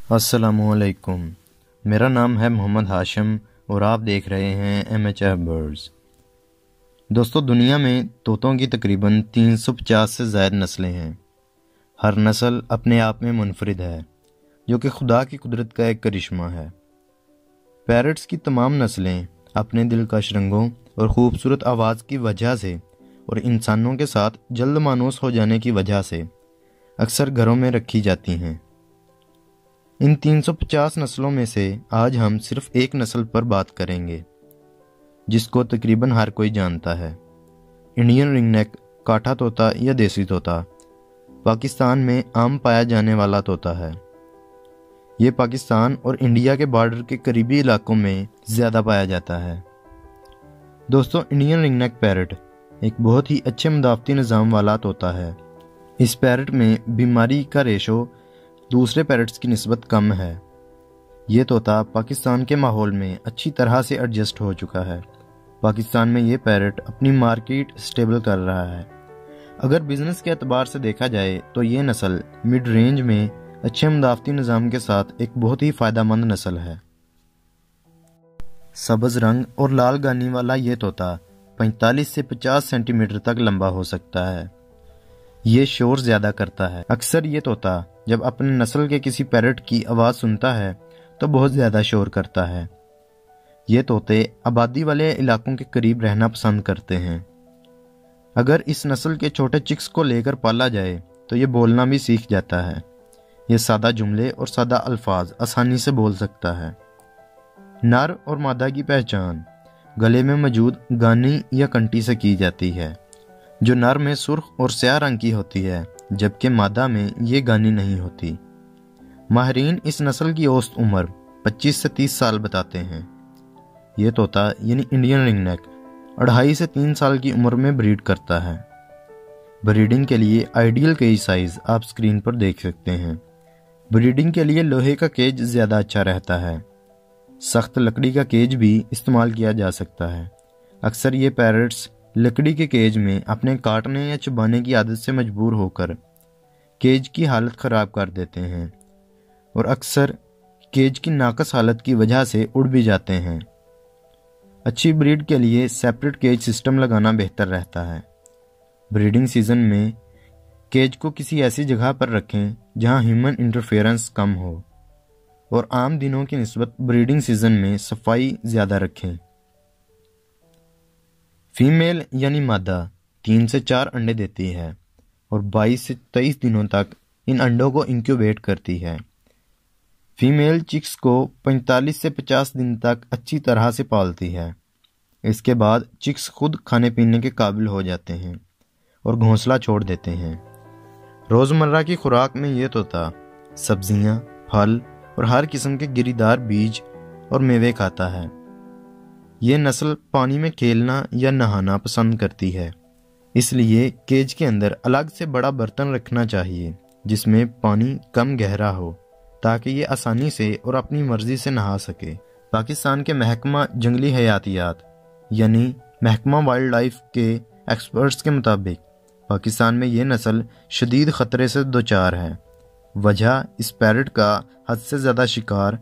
السلام علیکم، میرا نام ہے محمد ہاشم اور آپ دیکھ رہے ہیں MHF برڈز۔ دوستو، دنیا میں طوطوں کی تقریباً 350 سے زائد نسلیں ہیں۔ ہر نسل اپنے آپ میں منفرد ہے، جو کہ خدا کی قدرت کا ایک کرشمہ ہے۔ پیرٹس کی تمام نسلیں اپنے دلکش رنگوں اور خوبصورت آواز کی وجہ سے اور انسانوں کے ساتھ جلد مانوس ہو جانے کی وجہ سے اکثر گھروں میں رکھی جاتی ہیں۔ ان 350 نسلوں میں سے آج ہم صرف ایک نسل پر بات کریں گے، جس کو تقریباً ہر کوئی جانتا ہے۔ انڈین رنگ نیک کاٹھا طوطا یا دیسی طوطا پاکستان میں عام پایا جانے والا طوطا ہے۔ یہ پاکستان اور انڈیا کے بارڈر کے قریبی علاقوں میں زیادہ پایا جاتا ہے۔ دوستو، انڈین رنگ نیک پیرٹ ایک بہت ہی اچھے مدافعتی نظام والا طوطا ہے۔ اس پیرٹ میں بیماری کا ریشو دوسرے پیرٹس کی نسبت کم ہے۔ یہ طوطا پاکستان کے ماحول میں اچھی طرح سے ایڈجسٹ ہو چکا ہے۔ پاکستان میں یہ پیرٹ اپنی مارکیٹ سٹیبل کر رہا ہے۔ اگر بزنس کے اعتبار سے دیکھا جائے تو یہ نسل مڈ رینج میں اچھے مدافعتی نظام کے ساتھ ایک بہت ہی فائدہ مند نسل ہے۔ سبز رنگ اور لال گانی والا یہ طوطا 45 سے 50 سینٹی میٹر تک لمبا ہو سکتا ہے۔ یہ شور زیادہ کرتا ہے۔ اکثر یہ طوطا جب اپنے نسل کے کسی پیرٹ کی آواز سنتا ہے تو بہت زیادہ شور کرتا ہے۔ یہ طوطے آبادی والے علاقوں کے قریب رہنا پسند کرتے ہیں۔ اگر اس نسل کے چھوٹے چکس کو لے کر پالا جائے تو یہ بولنا بھی سیکھ جاتا ہے۔ یہ سادہ جملے اور سادہ الفاظ آسانی سے بول سکتا ہے۔ نر اور مادہ کی پہچان گلے میں موجود گانی یا کنٹی سے کی جاتی ہے، جو نر میں سرخ اور سیاہ رنگ کی ہوتی ہے، جبکہ مادہ میں یہ گانی نہیں ہوتی۔ ماہرین اس نسل کی اوسط عمر 25 سے 30 سال بتاتے ہیں۔ یہ طوطا یعنی انڈین رنگ نیک 2.5 سے 3 سال کی عمر میں بریڈ کرتا ہے۔ بریڈنگ کے لیے آئیڈیل کیج سائز آپ سکرین پر دیکھ سکتے ہیں۔ بریڈنگ کے لیے لوہے کا کیج زیادہ اچھا رہتا ہے۔ سخت لکڑی کا کیج بھی استعمال کیا جا سکتا ہے۔ اکثر یہ پیرٹس لکڑی کے کیج میں اپنے کاٹنے یا چبانے کی عادت سے مجبور ہو کر کیج کی حالت خراب کر دیتے ہیں اور اکثر کیج کی ناقص حالت کی وجہ سے اڑ بھی جاتے ہیں۔ اچھی بریڈ کے لیے سیپریٹ کیج سسٹم لگانا بہتر رہتا ہے۔ بریڈنگ سیزن میں کیج کو کسی ایسی جگہ پر رکھیں جہاں ہیومن انٹرفیئرنس کم ہو، اور عام دنوں کی نسبت بریڈنگ سیزن میں صفائی زیادہ رکھیں۔ فیمیل یعنی مادہ 3 سے 4 انڈے دیتی ہے اور 22 سے 23 دنوں تک ان انڈوں کو انکیوبیٹ کرتی ہے۔ فیمیل چکس کو 45 سے 50 دن تک اچھی طرح سے پالتی ہے۔ اس کے بعد چکس خود کھانے پینے کے قابل ہو جاتے ہیں اور گھونسلہ چھوڑ دیتے ہیں۔ روزمرہ کی خوراک میں یہ طوطا سبزیاں، پھل اور ہر قسم کے گری دار بیج اور میوے کھاتا ہے۔ یہ نسل پانی میں کھیلنا یا نہانا پسند کرتی ہے، اس لیے کیج کے اندر الگ سے بڑا برتن رکھنا چاہیے جس میں پانی کم گہرا ہو، تاکہ یہ آسانی سے اور اپنی مرضی سے نہا سکے۔ پاکستان کے محکمہ جنگلی حیاتیات یعنی محکمہ وائلڈ لائف کے ایکسپرٹس کے مطابق پاکستان میں یہ نسل شدید خطرے سے دوچار ہے۔ وجہ اس پیرٹ کا حد سے زیادہ شکار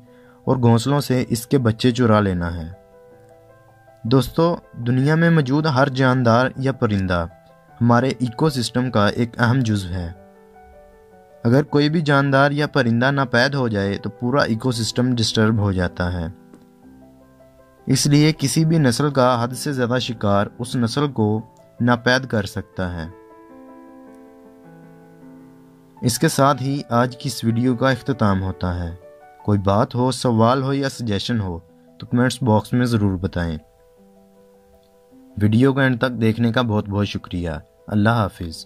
اور گھونسلوں سے اس کے بچے چرا لینا ہے۔ دوستو، دنیا میں موجود ہر جاندار یا پرندہ ہمارے ایکو سسٹم کا ایک اہم جزو ہے۔ اگر کوئی بھی جاندار یا پرندہ ناپید ہو جائے تو پورا ایکو سسٹم ڈسٹرب ہو جاتا ہے۔ اس لیے کسی بھی نسل کا حد سے زیادہ شکار اس نسل کو ناپید کر سکتا ہے۔ اس کے ساتھ ہی آج کی اس ویڈیو کا اختتام ہوتا ہے۔ کوئی بات ہو، سوال ہو یا سجیشن ہو تو کمنٹس باکس میں ضرور بتائیں۔ ویڈیو کو اینڈ تک دیکھنے کا بہت بہت شکریہ۔ اللہ حافظ۔